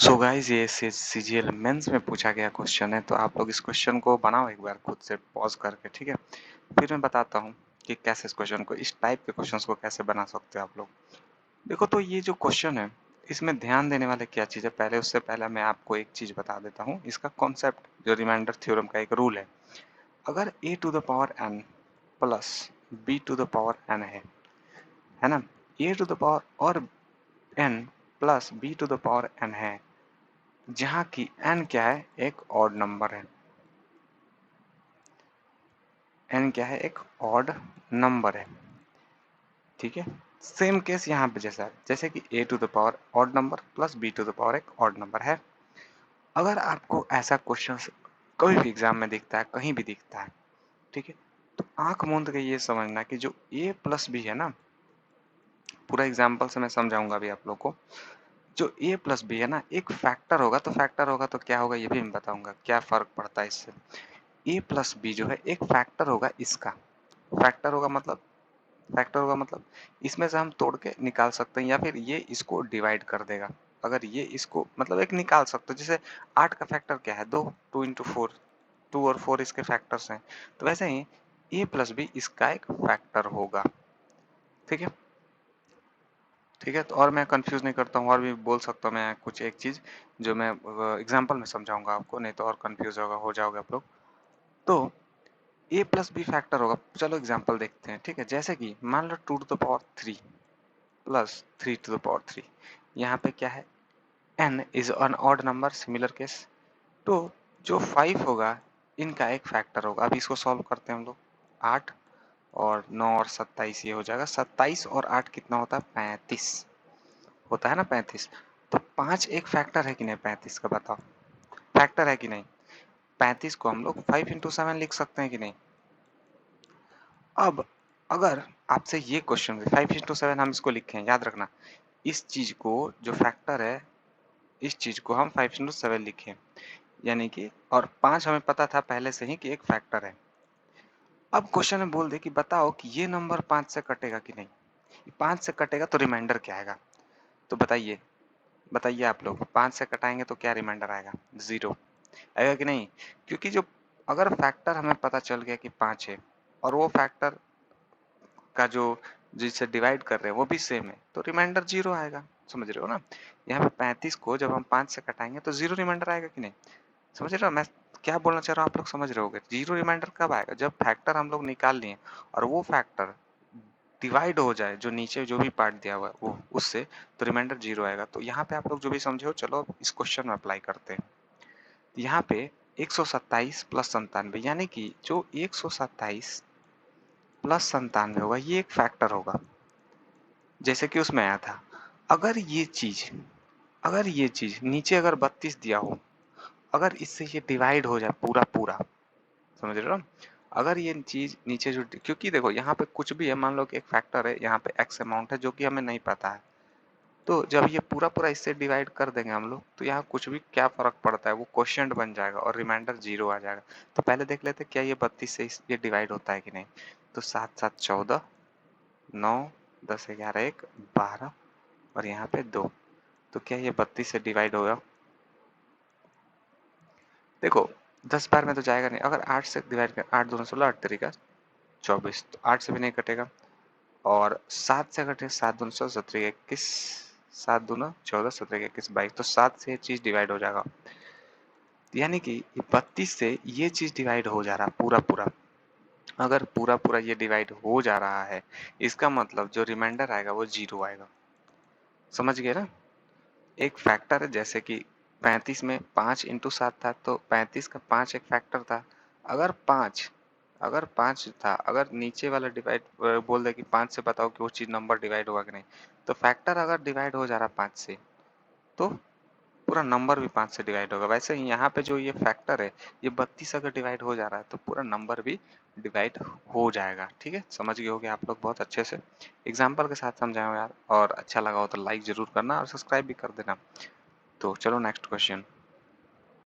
So guys ये CGL mains में पूछा गया क्वेश्चन है, तो आप लोग इस क्वेश्चन को बनाओ एक बार खुद से पॉज करके, ठीक है। फिर मैं बताता हूँ कि कैसे इस क्वेश्चन को, इस टाइप के क्वेश्चंस को कैसे बना सकते हो आप लोग। देखो, तो ये जो क्वेश्चन है, इसमें ध्यान देने वाले क्या चीज़ है, पहले उससे पहले मैं आपको एक चीज़ बता देता हूँ। इसका कॉन्सेप्ट जो रिमाइंडर थ्योरम का एक रूल है, अगर a to the power n plus b to the power n है ना, a टू द पावर और n plus b to the power n है, जहाँ की n क्या है, एक ऑड नंबर है। n क्या है, एक ऑड नंबर है, ठीक है। सेम केस यहाँ पे जैसा है, जैसे कि a to the power odd number plus b to the power एक ऑड नंबर है। अगर आपको ऐसा क्वेश्चन कभी भी एग्जाम में दिखता है, कहीं भी दिखता है, ठीक है, तो आंख मूंद के ये समझना कि जो a प्लस b है ना, पूरा एग्जाम्पल से मैं समझाऊंगा अभी आप लोग को। जो a प्लस बी है ना, एक फैक्टर होगा, तो फैक्टर होगा तो क्या होगा ये भी मैं बताऊंगा, क्या फर्क पड़ता है इससे। a प्लस बी जो है एक फैक्टर होगा, इसका फैक्टर होगा मतलब, फैक्टर होगा मतलब इसमें से हम तोड़ के निकाल सकते हैं, या फिर ये इसको डिवाइड कर देगा। अगर ये इसको मतलब एक निकाल सकते हो, जैसे 8 का फैक्टर क्या है, 2, 2 इंटू 4, 2 और 4 इसके फैक्टर्स हैं। तो वैसे ही a प्लस बी इसका एक फैक्टर होगा, ठीक है। ठीक है, तो और मैं कंफ्यूज नहीं करता हूँ, और भी बोल सकता हूँ मैं कुछ एक चीज़ जो मैं एग्जाम्पल में समझाऊंगा आपको, नहीं तो और कंफ्यूज होगा, हो जाओगे आप लोग। तो a प्लस बी फैक्टर होगा, चलो एग्जाम्पल देखते हैं, ठीक है। जैसे कि मान लो 2 to the power 3 plus 3 to the power 3, यहाँ पे क्या है, n is an odd number, similar case. तो जो 5 होगा, इनका एक फैक्टर होगा। अब इसको सॉल्व करते हैं हम लोग। 8 और 9 और 27, ये हो जाएगा 27 और 8 कितना होता है, 35 होता है ना, 35। तो 5 एक फैक्टर है कि नहीं 35 का, बताओ, फैक्टर है कि नहीं। 35 को हम लोग 5 इंटू 7 लिख सकते हैं कि नहीं। अब अगर आपसे ये क्वेश्चन 5 इंटू 7 हम इसको लिखें, याद रखना, इस चीज को जो फैक्टर है, इस चीज को हम 5 इंटू 7 लिखें, यानी कि, और 5 हमें पता था पहले से ही कि एक फैक्टर है। अब क्वेश्चन में बोल दे कि बताओ कि ये नंबर 5 से कटेगा कि नहीं। 5 से कटेगा तो रिमाइंडर क्या आएगा, तो बताइए, बताइए आप लोग, 5 से कटाएंगे तो क्या रिमाइंडर आएगा, 0 आएगा कि नहीं। क्योंकि जो, अगर फैक्टर हमें पता चल गया कि 5 है, और वो फैक्टर का जो, जिससे डिवाइड कर रहे हैं वो भी सेम है, तो रिमाइंडर 0 आएगा। समझ रहे हो ना। यहाँ पे 35 को जब हम 5 से कटाएंगे तो 0 रिमाइंडर आएगा कि नहीं। समझ रहे हो मैं क्या बोलना चाह रहा हूँ, आप लोग समझ रहे होगे। 0 रिमाइंडर कब आएगा, जब फैक्टर हम लोग निकाल लिए और वो फैक्टर डिवाइड हो जाए, जो नीचे जो भी पार्ट दिया हुआ है वो उससे, तो रिमाइंडर 0 आएगा। तो यहाँ पे आप लोग जो भी समझे हो, चलो अब इस क्वेश्चन में अप्लाई करते हैं। यहाँ पे 127 प्लस 97, यानी कि जो 127 प्लस 97 होगा, ये एक फैक्टर होगा, जैसे कि उसमें आया था। अगर ये चीज, अगर ये चीज नीचे अगर 32 दिया हो, अगर इससे ये डिवाइड हो जाए पूरा पूरा, समझ रहे हो। अगर ये चीज नीचे जो, क्योंकि देखो यहाँ पे कुछ भी है, मान लो कि एक फैक्टर है, यहाँ पे एक्स अमाउंट है जो कि हमें नहीं पता है, तो जब ये पूरा पूरा इससे डिवाइड कर देंगे हम लोग, तो यहाँ कुछ भी क्या फर्क पड़ता है, वो क्वेश्चन बन जाएगा और रिमाइंडर 0 आ जाएगा। तो पहले देख लेते क्या ये 32 से ये डिवाइड होता है कि नहीं। तो 7 7 14, 9 10 11 1 12, और यहाँ पे 2, तो क्या ये 32 से डिवाइड होगा। देखो 10 बार में तो जाएगा नहीं। अगर 8 से डिवाइड कर, 8 दूना 16, 8 तरीका 24, तो 8 से भी नहीं कटेगा। और 7 से कटे, 7 दूना 16, 17 21, 7 दूना 14, 17 21 22, तो 7 से ये चीज डिवाइड हो जाएगा। यानी कि 32 से ये चीज डिवाइड हो जा रहा है पूरा पूरा। अगर पूरा पूरा ये डिवाइड हो जा रहा है, इसका मतलब जो रिमाइंडर आएगा वो 0 आएगा। समझ गए ना। एक फैक्टर है, जैसे कि 35 में 5 इंटू 7 था, तो 35 का 5 एक फैक्टर था। अगर 5, अगर 5 था, अगर नीचे वाला डिवाइड बोल दे कि 5 से बताओ कि वो चीज नंबर डिवाइड हुआ कि नहीं, तो फैक्टर अगर डिवाइड हो जा रहा 5 से, तो पूरा नंबर भी 5 से डिवाइड होगा। वैसे ही यहाँ पे जो ये फैक्टर है, ये 32 अगर डिवाइड हो जा रहा है, तो पूरा नंबर भी डिवाइड हो जाएगा। ठीक है, समझ गए होगे आप लोग बहुत अच्छे से। एग्जाम्पल के साथ समझाए हो यार, और अच्छा लगा हो तो लाइक जरूर करना और सब्सक्राइब भी कर देना। तो चलो नेक्स्ट क्वेश्चन।